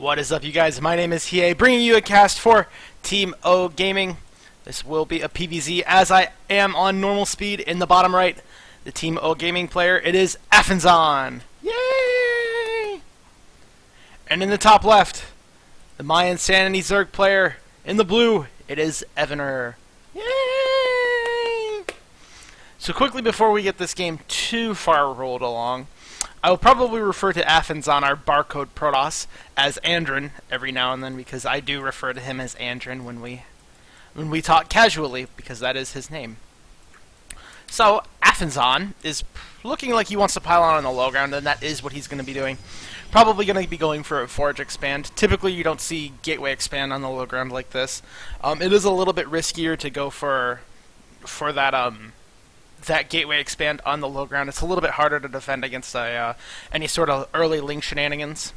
What is up, you guys? My name is Hie, bringing you a cast for Team oGaming. This will be a PvZ, as I am on normal speed. In the bottom right, the Team oGaming player, it is Affenzahn. Yay! And in the top left, the mYi.Insanity Zerg player, in the blue, it is Evaner. Yay! So quickly before we get this game too far rolled along, I will probably refer to Affenzahn, our barcode Protoss, as Andrin every now and then, because I do refer to him as Andrin when we talk casually, because that is his name. So Affenzahn is looking like he wants to pile on the low ground, and that is what he's going to be doing. Probably going to be going for a Forge expand. Typically you don't see Gateway expand on the low ground like this. It is a little bit riskier to go for that Gateway expand on the low ground. It's a little bit harder to defend against any sort of early link shenanigans.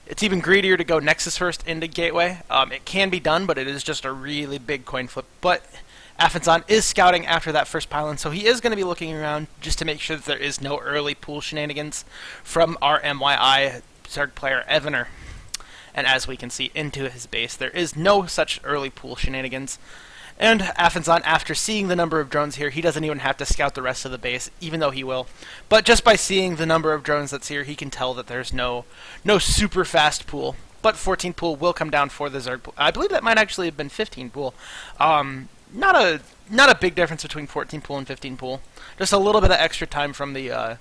It's even greedier to go Nexus first into Gateway. It can be done, but it is just a really big coin flip. But Affenzahn is scouting after that first pylon, so he is going to be looking around just to make sure that there is no early pool shenanigans from our mYi Zerg player Evaner. And as we can see into his base, there is no such early pool shenanigans. And Affenzahn, after seeing the number of drones here, he doesn't even have to scout the rest of the base, even though he will. But just by seeing the number of drones that's here, he can tell that there's no super fast pool. But 14 pool will come down for the Zerg pool. I believe that might actually have been 15 pool. Not a big difference between 14 pool and 15 pool. Just a little bit of extra time from a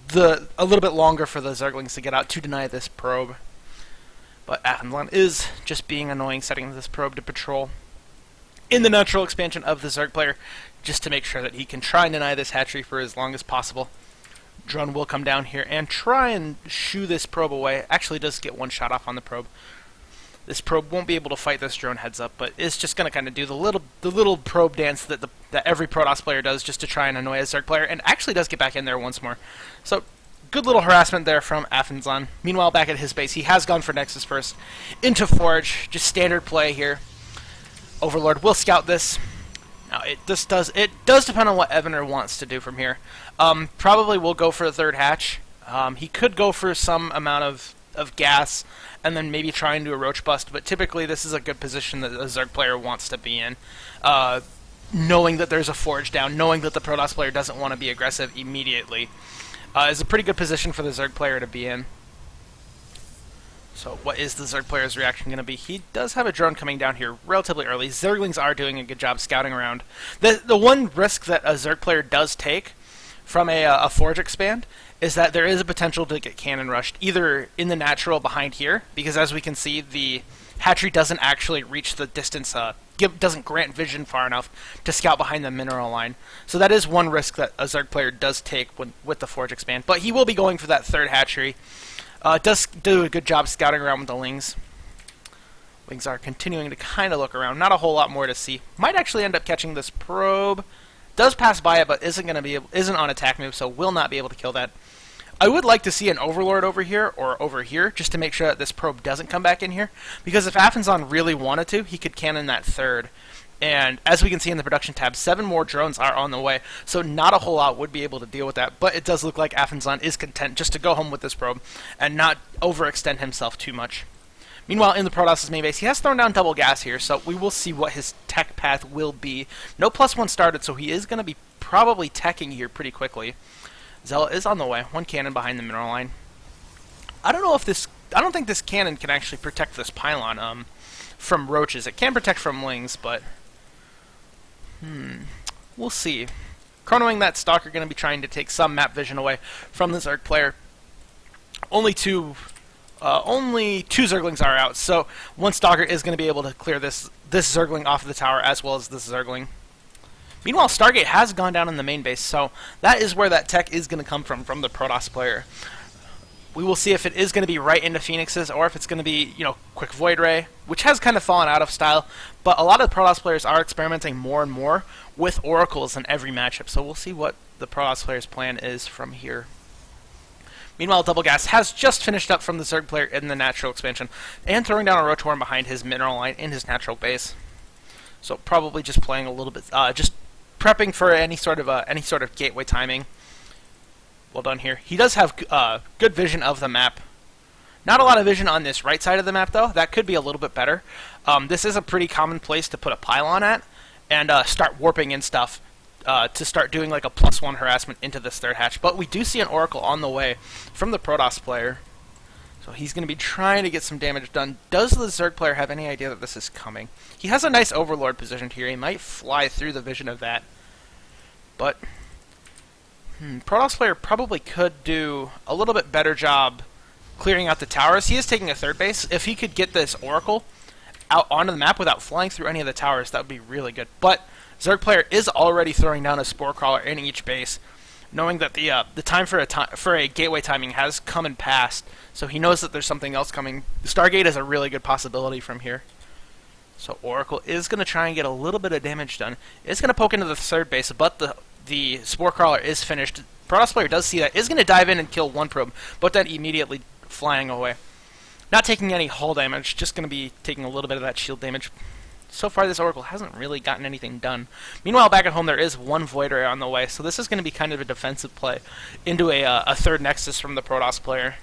little bit longer for the Zerglings to get out to deny this probe. But Affenzahn is just being annoying, setting this probe to patrol in the natural expansion of the Zerg player, just to make sure that he can try and deny this hatchery for as long as possible. Drone will come down here and try and shoo this probe away. Actually does get one shot off on the probe. This probe won't be able to fight this drone heads up, but it's just going to kind of do the little probe dance that every Protoss player does, just to try and annoy a Zerg player, and actually does get back in there once more. So good little harassment there from Affenzahn. Meanwhile, back at his base, he has gone for Nexus first into Forge, just standard play here. Overlord will scout this. Now it does depend on what Evaner wants to do from here. Probably will go for a third hatch. He could go for some amount of gas and then maybe try and do a roach bust, but typically this is a good position that a Zerg player wants to be in. Knowing that there's a Forge down, knowing that the Protoss player doesn't want to be aggressive immediately, is a pretty good position for the Zerg player to be in. So what is the Zerg player's reaction going to be? He does have a drone coming down here relatively early. Zerglings are doing a good job scouting around. The one risk that a Zerg player does take from a Forge expand is that there is a potential to get cannon rushed, either in the natural behind here, because as we can see, the hatchery doesn't actually reach the distance, doesn't grant vision far enough to scout behind the mineral line. So that is one risk that a Zerg player does take with the Forge expand. But he will be going for that third hatchery. Does do a good job scouting around with the Lings. Lings are continuing to kind of look around. Not a whole lot more to see. Might actually end up catching this probe. Does pass by it, but isn't on attack move, so will not be able to kill that. I would like to see an Overlord over here or over here, just to make sure that this probe doesn't come back in here. Because if Affenzahn really wanted to, he could cannon that third. And as we can see in the production tab, 7 more drones are on the way, so not a whole lot would be able to deal with that, but it does look like Affenzahn is content just to go home with this probe and not overextend himself too much. Meanwhile, in the Protoss' main base, he has thrown down double gas here, so we will see what his tech path will be. No +1 started, so he is going to be probably teching here pretty quickly. Zealot is on the way, 1 cannon behind the mineral line. I don't think this cannon can actually protect this pylon from roaches. It can protect from Lings, but we'll see. Chronoing that Stalker going to be trying to take some map vision away from the Zerg player. Only two Zerglings are out, so one Stalker is going to be able to clear this Zergling off of the tower as well as this Zergling. Meanwhile, Stargate has gone down in the main base, so that is where that tech is going to come from the Protoss player. We will see if it is going to be right into Phoenixes or if it's going to be, quick Void Ray, which has kind of fallen out of style. But a lot of the Protoss players are experimenting more and more with Oracles in every matchup. So we'll see what the Protoss player's plan is from here. Meanwhile, Double Gas has just finished up from the Zerg player in the natural expansion and throwing down a Roach Worm behind his mineral line in his natural base. So probably just playing a little bit, just prepping for any sort of gateway timing. Well done here. He does have good vision of the map. Not a lot of vision on this right side of the map, though. That could be a little bit better. This is a pretty common place to put a pylon at and start warping and stuff to start doing like a +1 harassment into this third hatch. But we do see an Oracle on the way from the Protoss player. So he's going to be trying to get some damage done. Does the Zerg player have any idea that this is coming? He has a nice Overlord positioned here. He might fly through the vision of that. But Protoss player probably could do a little bit better job clearing out the towers. He is taking a third base. If he could get this Oracle out onto the map without flying through any of the towers, that would be really good. But Zerg player is already throwing down a Spore Crawler in each base, knowing that the time for a gateway timing has come and passed. So he knows that there's something else coming. The Stargate is a really good possibility from here. So Oracle is going to try and get a little bit of damage done. It's going to poke into the third base, but the Spore Crawler is finished. Protoss player does see that, is going to dive in and kill one probe, but then immediately flying away. Not taking any hull damage, just going to be taking a little bit of that shield damage. So far this Oracle hasn't really gotten anything done. Meanwhile, back at home there is one Void Ray on the way, so this is going to be kind of a defensive play into a third Nexus from the Protoss player.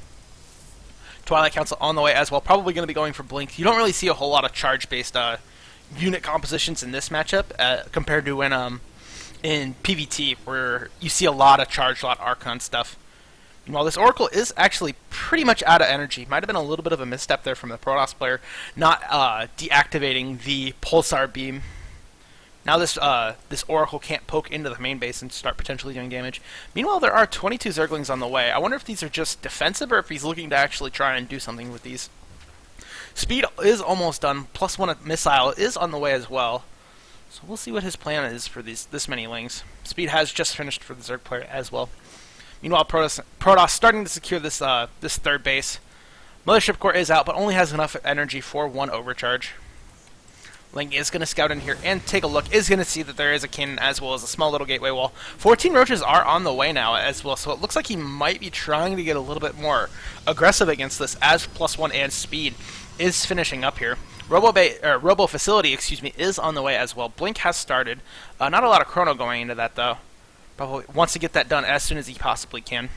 Twilight Council on the way as well, probably going to be going for Blink. You don't really see a whole lot of charge-based unit compositions in this matchup compared to in PvT, where you see a lot of charge, a lot of Archon stuff. Meanwhile, this Oracle is actually pretty much out of energy. Might have been a little bit of a misstep there from the Protoss player, not deactivating the Pulsar Beam. Now this Oracle can't poke into the main base and start potentially doing damage. Meanwhile, there are 22 Zerglings on the way. I wonder if these are just defensive or if he's looking to actually try and do something with these. Speed is almost done. +1 missile is on the way as well. So we'll see what his plan is for this many Lings. Speed has just finished for the Zerg player as well. Meanwhile, Protoss starting to secure this third base. Mothership Core is out, but only has enough energy for one overcharge. Ling is going to scout in here and take a look. Is going to see that there is a cannon as well as a small little gateway wall. 14 roaches are on the way now as well, so it looks like he might be trying to get a little bit more aggressive against this as +1 and speed is finishing up here. Robo Facility, is on the way as well. Blink has started. Not a lot of chrono going into that though. Probably wants to get that done as soon as he possibly can.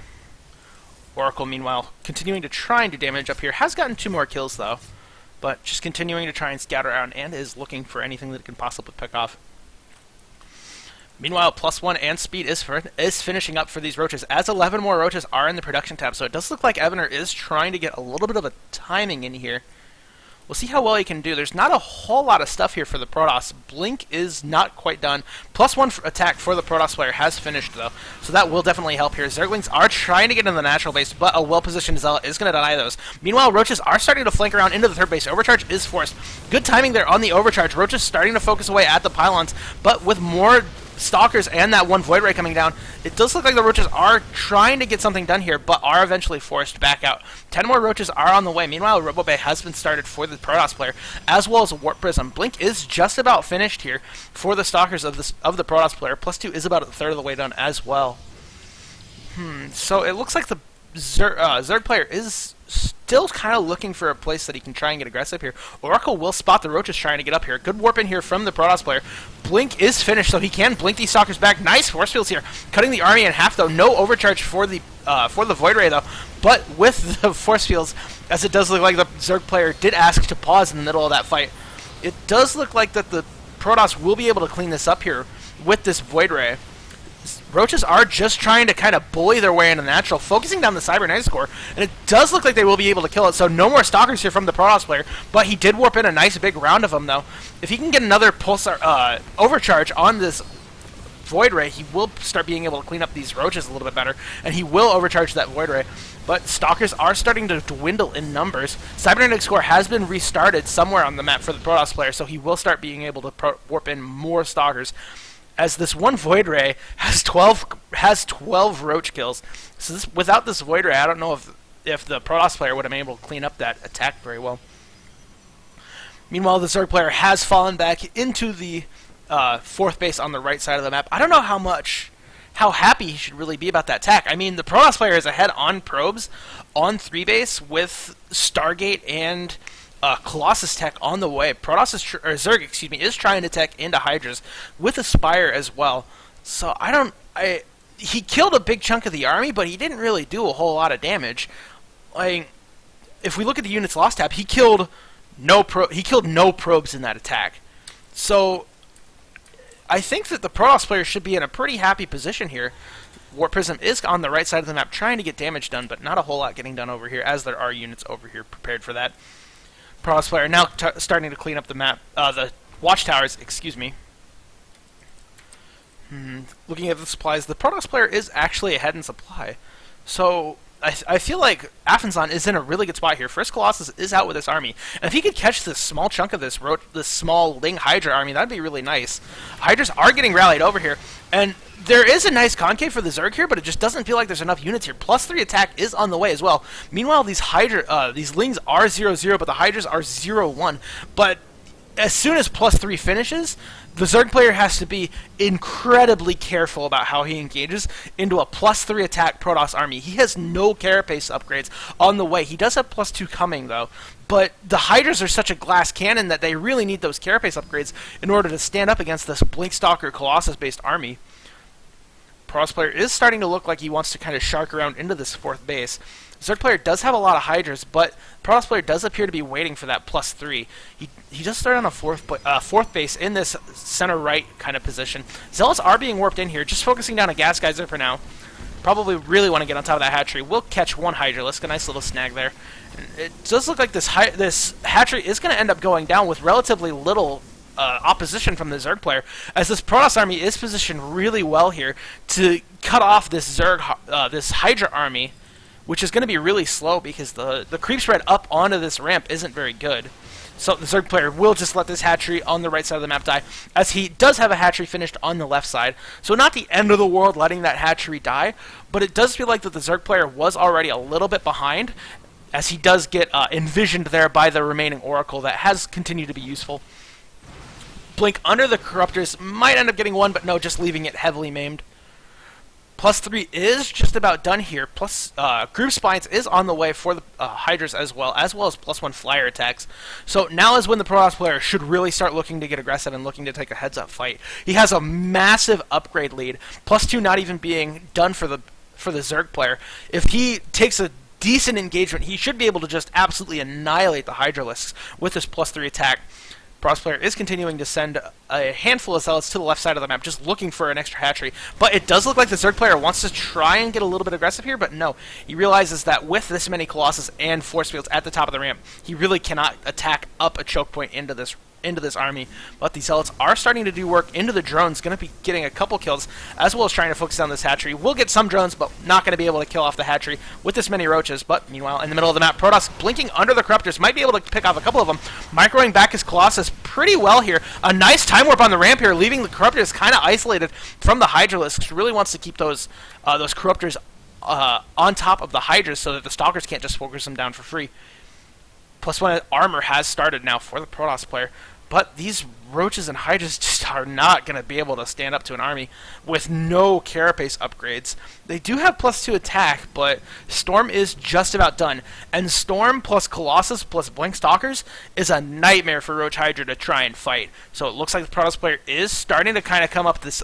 Oracle, meanwhile, continuing to try and do damage up here. Has gotten 2 more kills though, but just continuing to try and scout around and is looking for anything that it can possibly pick off. Meanwhile, +1 and speed is finishing up for these roaches, as 11 more roaches are in the production tab, so it does look like Evaner is trying to get a little bit of a timing in here. We'll see how well he can do. There's not a whole lot of stuff here for the Protoss. Blink is not quite done. +1 attack for the Protoss player has finished, though, so that will definitely help here. Zerglings are trying to get in the natural base, but a well-positioned Zealot is going to deny those. Meanwhile, Roaches are starting to flank around into the third base. Overcharge is forced. Good timing there on the overcharge. Roaches starting to focus away at the pylons, but with more Stalkers and that one Void Ray coming down, it does look like the Roaches are trying to get something done here, but are eventually forced back out. 10 more Roaches are on the way. Meanwhile, RoboBay has been started for the Protoss player, as well as a Warp Prism. Blink is just about finished here for the Stalkers of the Protoss player. +2 is about a third of the way done as well. So it looks like the Zerg player is still kind of looking for a place that he can try and get aggressive here. Oracle will spot the Roaches trying to get up here. Good warp in here from the Protoss player. Blink is finished, so he can blink these Stalkers back. Nice force fields here, cutting the army in half though. No overcharge for the Void Ray though, but with the force fields, as it does look like the Zerg player did ask to pause in the middle of that fight. It does look like that the Protoss will be able to clean this up here with this Void Ray. Roaches are just trying to kind of bully their way into natural, focusing down the Cybernetics core, and it does look like they will be able to kill it, so no more Stalkers here from the Protoss player, but he did warp in a nice big round of them, though. If he can get another Pulsar overcharge on this Void Ray, he will start being able to clean up these Roaches a little bit better, and he will overcharge that Void Ray. But Stalkers are starting to dwindle in numbers. Cybernetics core has been restarted somewhere on the map for the Protoss player, so he will start being able to warp in more Stalkers, as this one Void Ray has 12 Roach kills. So without this Void Ray, I don't know if the Protoss player would have been able to clean up that attack very well. Meanwhile, the Zerg player has fallen back into the fourth base on the right side of the map. I don't know how happy he should really be about that attack. I mean, the Protoss player is ahead on probes on 3 base with Stargate and Colossus tech on the way. Zerg, is trying to tech into Hydras with a Spire as well. So he killed a big chunk of the army, but he didn't really do a whole lot of damage. Like, if we look at the units lost tab, he killed no probes in that attack. So I think that the Protoss player should be in a pretty happy position here. Warp Prism is on the right side of the map trying to get damage done, but not a whole lot getting done over here, as there are units over here prepared for that. Protoss player now starting to clean up the map, the watchtowers, excuse me. Looking at the supplies, the Protoss player is actually ahead in supply. So I feel like Affenzahn is in a really good spot here. First Colossus is out with his army, and if he could catch this small chunk of this small Ling Hydra army, that'd be really nice. Hydras are getting rallied over here, and there is a nice concave for the Zerg here, but it just doesn't feel like there's enough units here. +3 attack is on the way as well. Meanwhile, these Lings are 0-0, but the Hydras are 0-1. But as soon as +3 finishes, the Zerg player has to be incredibly careful about how he engages into a +3 attack Protoss army. He has no carapace upgrades on the way. He does have +2 coming, though. But the Hydras are such a glass cannon that they really need those carapace upgrades in order to stand up against this Blinkstalker Colossus-based army. Protoss player is starting to look like he wants to kind of shark around into this 4th base. Zerg player does have a lot of Hydras, but Protoss player does appear to be waiting for that +3. He just started on a 4th base in this center right kind of position. Zealots are being warped in here, just focusing down a gas geyser for now. Probably really want to get on top of that hatchery. We'll catch one Hydra. Let's get a nice little snag there. It does look like this hatchery is going to end up going down with relatively little opposition from the Zerg player, as this Protoss army is positioned really well here to cut off this this Hydra army, which is going to be really slow because the creep spread up onto this ramp isn't very good. So the Zerg player will just let this hatchery on the right side of the map die, as he does have a hatchery finished on the left side. So not the end of the world letting that hatchery die, but it does feel like that the Zerg player was already a little bit behind, as he does get envisioned there by the remaining Oracle that has continued to be useful. Blink under the Corruptors might end up getting one, but no, just leaving it heavily maimed. +3 is just about done here. Plus, Group Spines is on the way for the Hydras as well as +1 flyer attacks. So now is when the Protoss player should really start looking to get aggressive and looking to take a heads-up fight. He has a massive upgrade lead. +2 not even being done for the Zerg player. If he takes a decent engagement, he should be able to just absolutely annihilate the Hydralisks with this +3 attack. Protoss player is continuing to send a handful of Zealots to the left side of the map, just looking for an extra hatchery. But it does look like the Zerg player wants to try and get a little bit aggressive here, but no. He realizes that with this many Colossus and force fields at the top of the ramp, he really cannot attack up a choke point into this army. But the Zealots are starting to do work into the drones, going to be getting a couple kills, as well as trying to focus on this hatchery. We'll get some drones, but not going to be able to kill off the hatchery with this many roaches. But meanwhile, in the middle of the map, Protoss blinking under the Corruptors might be able to pick off a couple of them. Microing back his Colossus pretty well here. A nice time warp on the ramp here, leaving the Corruptors kind of isolated from the Hydralisks. Really wants to keep those Corruptors on top of the Hydras so that the Stalkers can't just focus them down for free. +1 armor has started now for the Protoss player. But these roaches and Hydras just are not going to be able to stand up to an army with no carapace upgrades. They do have +2 attack, but Storm is just about done. And Storm plus Colossus plus Blink Stalkers is a nightmare for Roach Hydra to try and fight. So it looks like the Protoss player is starting to kind of come up this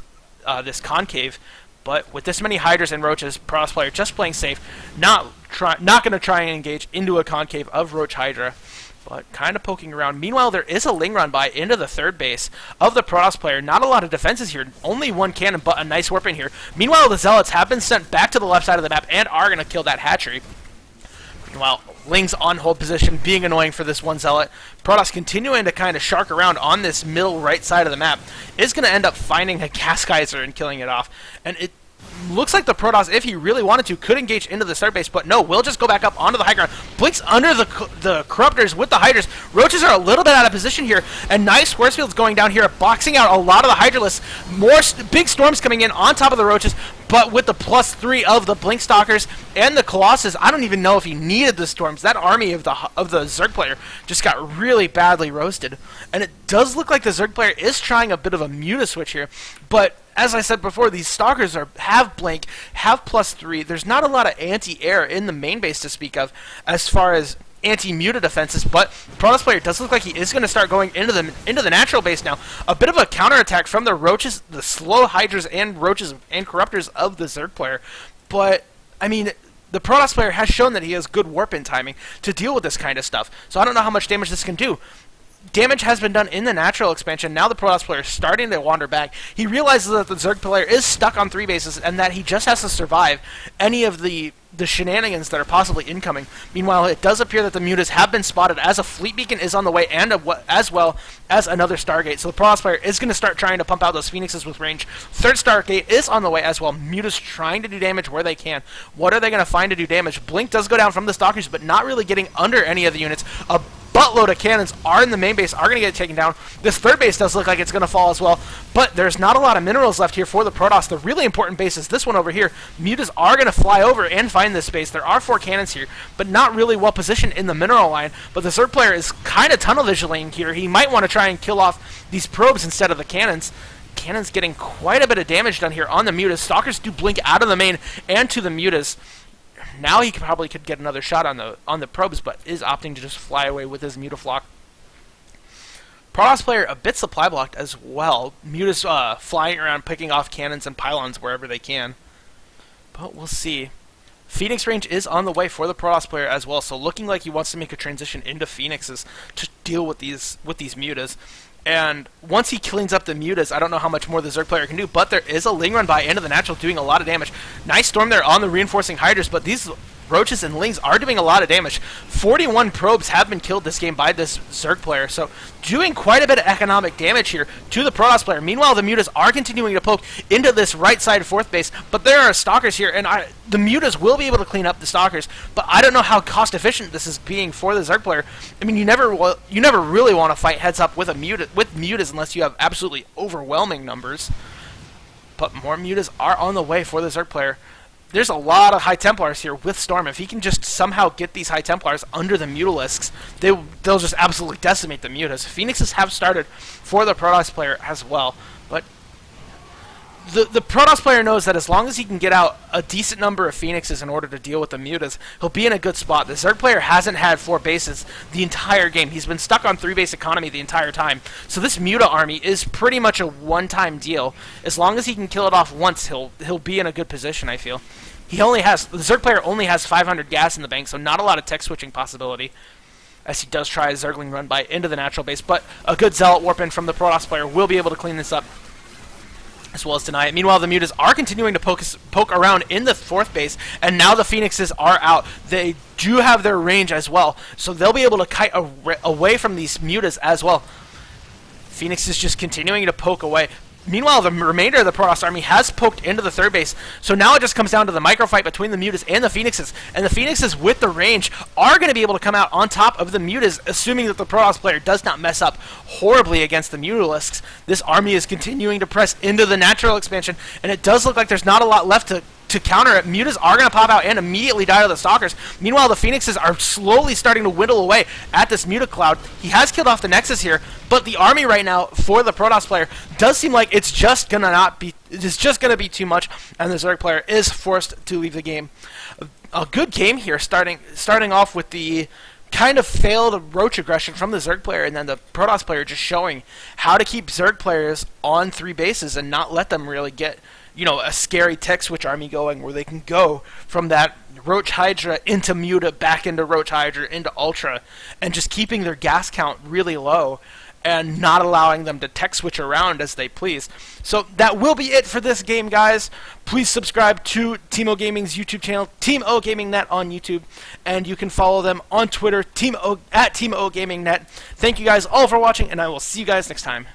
concave. But with this many Hydras and Roaches, Protoss player just playing safe, not going to try and engage into a concave of Roach Hydra, but kind of poking around. Meanwhile, there is a Ling run by into the 3rd base of the Protoss player. Not a lot of defenses here. Only one cannon, but a nice warp in here. Meanwhile, the Zealots have been sent back to the left side of the map and are going to kill that hatchery. Meanwhile, Ling's on hold position being annoying for this one Zealot. Protoss continuing to kind of shark around on this middle right side of the map is going to end up finding a gas geyser and killing it off. And it looks like the Protoss, if he really wanted to, could engage into the 3rd base, but no, we'll just go back up onto the high ground. Blinks under the Corruptors with the Hydras. Roaches are a little bit out of position here, and nice force fields going down here, boxing out a lot of the Hydralisks. More big storms coming in on top of the Roaches, but with the +3 of the Blink Stalkers and the Colossus, I don't even know if he needed the storms. That army of the Zerg player just got really badly roasted. And it does look like the Zerg player is trying a bit of a muta switch here, but as I said before, these Stalkers have Blink, have +3. There's not a lot of anti-air in the main base to speak of as far as anti-muta defenses, but Protoss player does look like he is going to start going into the natural base now. A bit of a counterattack from the Roaches, the slow Hydras and Roaches and Corruptors of the Zerg player. But, I mean, the Protoss player has shown that he has good warp-in timing to deal with this kind of stuff. So I don't know how much damage this can do. Damage has been done in the natural expansion. Now the Protoss player is starting to wander back. He realizes that the Zerg player is stuck on 3 bases and that he just has to survive any of the shenanigans that are possibly incoming. Meanwhile, it does appear that the mutas have been spotted as a fleet beacon is on the way and as well as another Stargate. So the Protoss player is going to start trying to pump out those Phoenixes with range. Third Stargate is on the way as well. Mutas trying to do damage where they can. What are they going to find to do damage? Blink does go down from the Stalkers, but not really getting under any of the units. A buttload of cannons are in the main base, are going to get taken down. This third base does look like it's going to fall as well, but there's not a lot of minerals left here for the Protoss. The really important base is this one over here. Mutas are going to fly over and find this base. There are 4 cannons here, but not really well positioned in the mineral line. But the Zerg player is kind of tunnel visioning here. He might want to try and kill off these probes instead of the cannons. Cannons getting quite a bit of damage done here on the Mutas. Stalkers do blink out of the main and to the Mutas. Now he probably could get another shot on the probes, but is opting to just fly away with his Mutaflock. Protoss player a bit supply blocked as well. Mutas flying around picking off cannons and pylons wherever they can. But we'll see. Phoenix range is on the way for the Protoss player as well, so looking like he wants to make a transition into Phoenixes to deal with these Mutas. And once he cleans up the Mutas, I don't know how much more the Zerg player can do, but there is a Ling run by into the natural doing a lot of damage. Nice storm there on the reinforcing Hydras, but these Roaches and Lings are doing a lot of damage. 41 probes have been killed this game by this Zerg player, so doing quite a bit of economic damage here to the Protoss player. Meanwhile, the Mutas are continuing to poke into this right side 4th base, but there are Stalkers here, and the Mutas will be able to clean up the Stalkers, but I don't know how cost efficient this is being for the Zerg player. I mean, you never really want to fight heads up with Mutas unless you have absolutely overwhelming numbers. But more Mutas are on the way for the Zerg player. There's a lot of High Templars here with Storm. If he can just somehow get these High Templars under the Mutalisks, they'll just absolutely decimate the Mutas. Phoenixes have started for the Protoss player as well, but the Protoss player knows that as long as he can get out a decent number of Phoenixes in order to deal with the Mutas, he'll be in a good spot. The Zerg player hasn't had 4 bases the entire game. He's been stuck on 3-base economy the entire time. So this Muta army is pretty much a one-time deal. As long as he can kill it off once, he'll be in a good position, I feel. The Zerg player only has 500 gas in the bank, so not a lot of tech switching possibility, as he does try a Zergling run by into the natural base, but a good Zealot warp in from the Protoss player will be able to clean this up, as well as deny it. Meanwhile, the Mutas are continuing to poke around in the 4th base, and now the Phoenixes are out. They do have their range as well, so they'll be able to kite away from these Mutas as well. Phoenix is just continuing to poke away. Meanwhile, the remainder of the Protoss army has poked into the 3rd base, so now it just comes down to the microfight between the Mutas and the Phoenixes, and the Phoenixes with the range are going to be able to come out on top of the Mutas, assuming that the Protoss player does not mess up horribly against the Mutalisks. This army is continuing to press into the natural expansion, and it does look like there's not a lot left to counter it. Mutas are going to pop out and immediately die to the Stalkers. Meanwhile, the Phoenixes are slowly starting to whittle away at this Muta cloud. He has killed off the Nexus here, but the army right now for the Protoss player does seem like it's just going to be too much, and the Zerg player is forced to leave the game. A good game here, starting off with the kind of failed Roach aggression from the Zerg player, and then the Protoss player just showing how to keep Zerg players on 3 bases and not let them really get a scary tech switch army going where they can go from that Roach Hydra into Muta, back into Roach Hydra, into Ultra, and just keeping their gas count really low and not allowing them to tech switch around as they please. So that will be it for this game, guys. Please subscribe to Team oGaming's YouTube channel, Team oGamingNet on YouTube, and you can follow them on Twitter, at Team oGamingNet. Thank you guys all for watching, and I will see you guys next time.